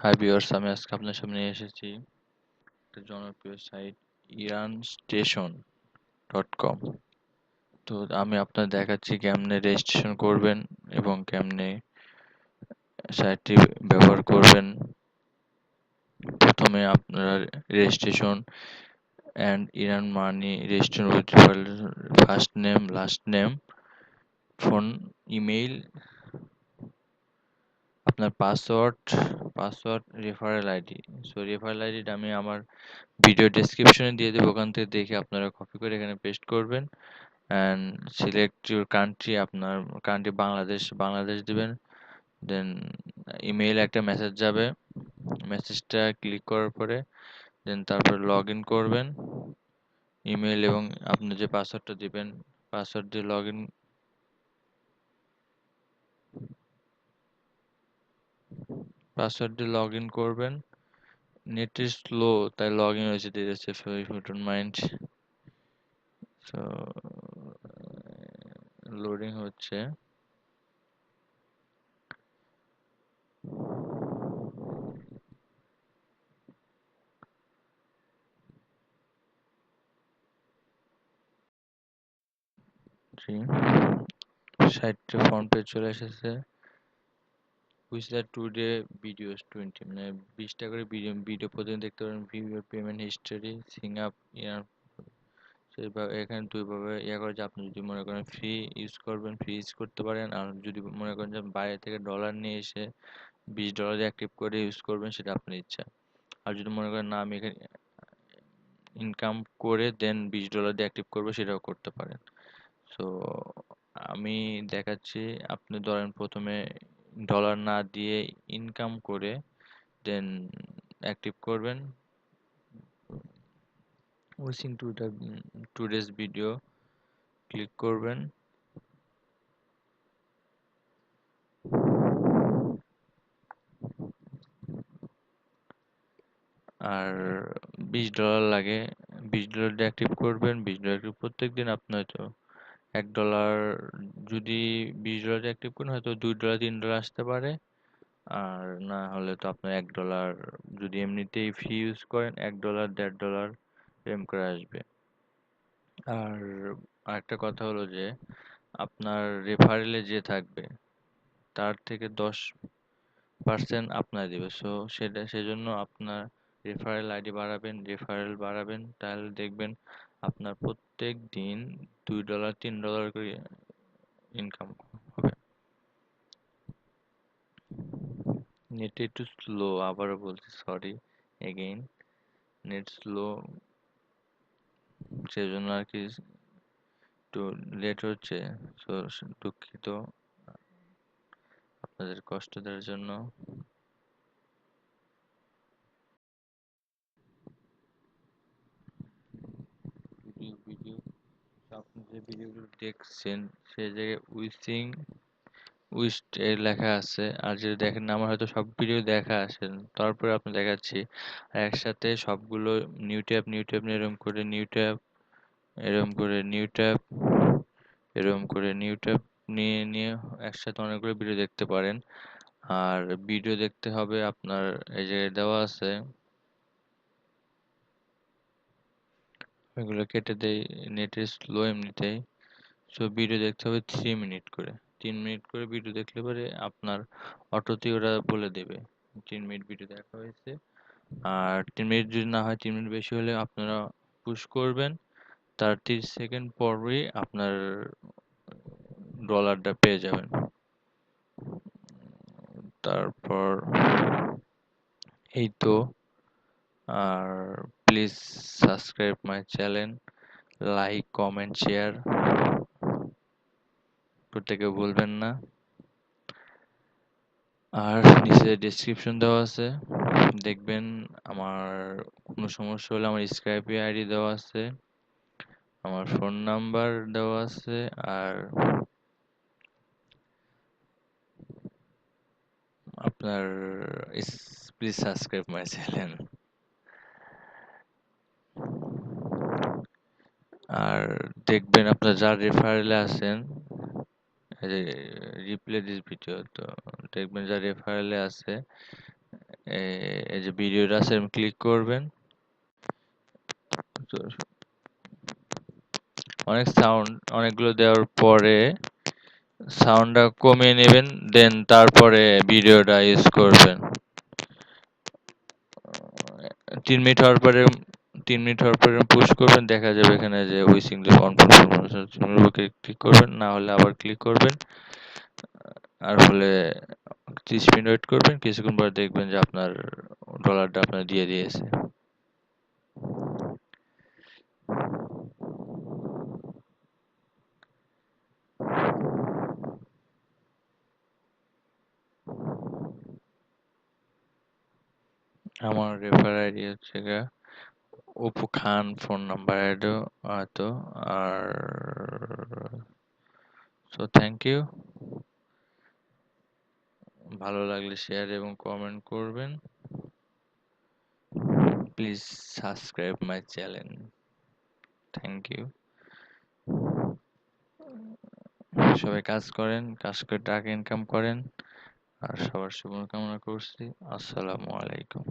Hi viewers, আমি আজকে আপনার সামনে এসেছি একটা জনপ্রিয় সাইট iranstation.com। তো আমি আপনার দেখাচ্ছি কেমনে রেজিস্ট্রেশন করবেন এবং কেমনে সাইটটি ব্যবহার করবেন। প্রথমে আপনারা registration and Iran money registration with first name, last name, phone, email, আপনার পাসওয়ার্ড, রেফারেল আইডি। রেফারেল আইডিটা আমি আমার ভিডিও ডেসক্রিপশনে দিয়ে দেবো, ওখান থেকে দেখে আপনারা কপি করে এখানে পেস্ট করবেন অ্যান্ড সিলেক্ট ইউর কান্ট্রি। আপনার কান্ট্রি বাংলাদেশ দিবেন। দেন ইমেইলে একটা মেসেজ যাবে, মেসেজটা ক্লিক করার পরে দেন তারপর লগ ইন করবেন ইমেইল এবং আপনি যে পাসওয়ার্ডটা দিবেন পাসওয়ার্ড দিয়ে লগ ইন করবেন। নেট ইজ স্লো, তাই লগ ইন হয়েছে দিয়েছে, if you don't mind. So loading হচ্ছে। জি, সাইটটা ফ্রন্ট পেজ চলে এসেছে। উইচ দ্য টুডে ভিডিওস 20, মানে 20টা করে ভিডিও প্রতিদিন দেখতে পারেন। View your payment history, sign up year. সেইভাবে এখানে দুইভাবে করা যায়। আপনি যদি মনে করেন ফ্রি ইউজ করবেন, ফ্রি ইউজ করতে পারেন। আর যদি মনে করেন যে বাইরে থেকে ডলার নিয়ে এসে $20 অ্যাক্টিভ করে ইউজ করবেন, সেটা আপনার ইচ্ছা। আর যদি মনে করেন না, আমি এখানে ইনকাম করে দেন $20 দিয়ে অ্যাক্টিভ করবো, সেটাও করতে পারেন। সো আমি দেখাচ্ছি। আপনি ধরেন প্রথমে ডলার না দিয়ে ইনকাম করে দেন অ্যাক্টিভ করবেন। ওয়াচিং টুডেজ ভিডিও ক্লিক করবেন। আর $20 লাগে, $20 দিয়ে অ্যাক্টিভ করবেন। $20 প্রত্যেক দিন আপনি হয়তো $1, যদি $20 দিয়ে অ্যাক্টিভ করেন হয়তো $2 $3 আসতে পারে। আর না হলে তো আপনার $1, যদি এমনিতেই ফ্রি ইউজ করেন $1 $1.5 এরকম করে আসবে। আর আরেকটা কথা হলো যে আপনার রেফারেলে যে থাকবে তার থেকে 10% আপনার দিবে। সেজন্য আপনার রেফারেল বাড়াবেন, তাহলে দেখবেন আপনার প্রত্যেক দিন $2 $3 করে ইনকাম হবে। নেট একটু স্লো, আবারও বলছি সরি এগেইন। নেট স্লো, সেজন্য আর কি একটু লেট হচ্ছে। সো দুঃখিত আপনাদের কষ্ট দেওয়ার জন্য। ভিডিও আপনি যে ভিডিওগুলো দেখছেন সেই জায়গায় উইস্ট এর লেখা আছে। আর যদি দেখেন না, আমার হয়তো সব ভিডিও দেখা আসেন, তারপরে আপনি দেখাচ্ছি। আর একসাথে সবগুলো নিউ ট্যাব নিউ ট্যাব নিয়ে নিয়ে একসাথে অনেকগুলো ভিডিও দেখতে পারেন। আর ভিডিও দেখতে হবে আপনার, এই জায়গায় দেওয়া আছে, এগুলো কেটে দেই। নেট স্লো এমনিতেই। ভিডিও দেখতে হবে 3 মিনিট করে। 3 মিনিট করে ভিডিও দেখলে পরে আপনার অটোতেই ওরা বলে দেবে 3 মিনিট ভিডিও দেখা হয়েছে। আর 3 মিনিট যদি না হয়, 3 মিনিট বেশি হলে আপনারা পুশ করবেন। তার 30 সেকেন্ড পরই আপনার ডলারটা পেয়ে যাবেন। তারপর এই তো। আর please subscribe my channel, like comment share করতে কেউ ভুলবেন না। আর নিচে ডেসক্রিপশন দেওয়া আছে, দেখবেন। আমার কোনো সমস্যা হলে আমার স্কাইপে আইডি দেওয়া আছে, আমার ফোন নাম্বার দেওয়া আছে। আর আপনার প্লিজ সাবস্ক্রাইব মাই চ্যানেল। আর দেখবেন আপনার যার রেফারেলে আছেন, রিপ্লে দিস ভিডিও, তো দেখবেন যার রেফারেলে আছে এই যে ভিডিওটা আছে ক্লিক করবেন। তো অনেকগুলো দেওয়ার পরে সাউন্ডটা কমিয়ে নেবেন, দেন তারপরে ভিডিওটা ইউজ করবেন। 3 মিনিট হওয়ার পরে 3 মিনিট হওয়ার পরে পুশ করবেন, দেখা যাবে এখানে যে উইস ইংলিশ অন ক্লিক করবেন, না হলে আবার ক্লিক করবেন। আর হলে 30 মিনিট ওয়েট করবেন, কিছুক্ষণ পরে দেখবেন যে আপনার ডলারটা আপনার দিয়ে দিয়েছে। আমার রেফার আইডি হচ্ছে গা অপু খান, ফোন নাম্বার অ্যাডও তো। আর সো থ্যাংক ইউ। ভালো লাগলে শেয়ার এবং কমেন্ট করবেন। Please subscribe my channel. Thank you. সবাই কাজ করেন, কাজ করে টাকা ইনকাম করেন। আর সবার শুভকামনা করছি। আসসালামু আলাইকুম।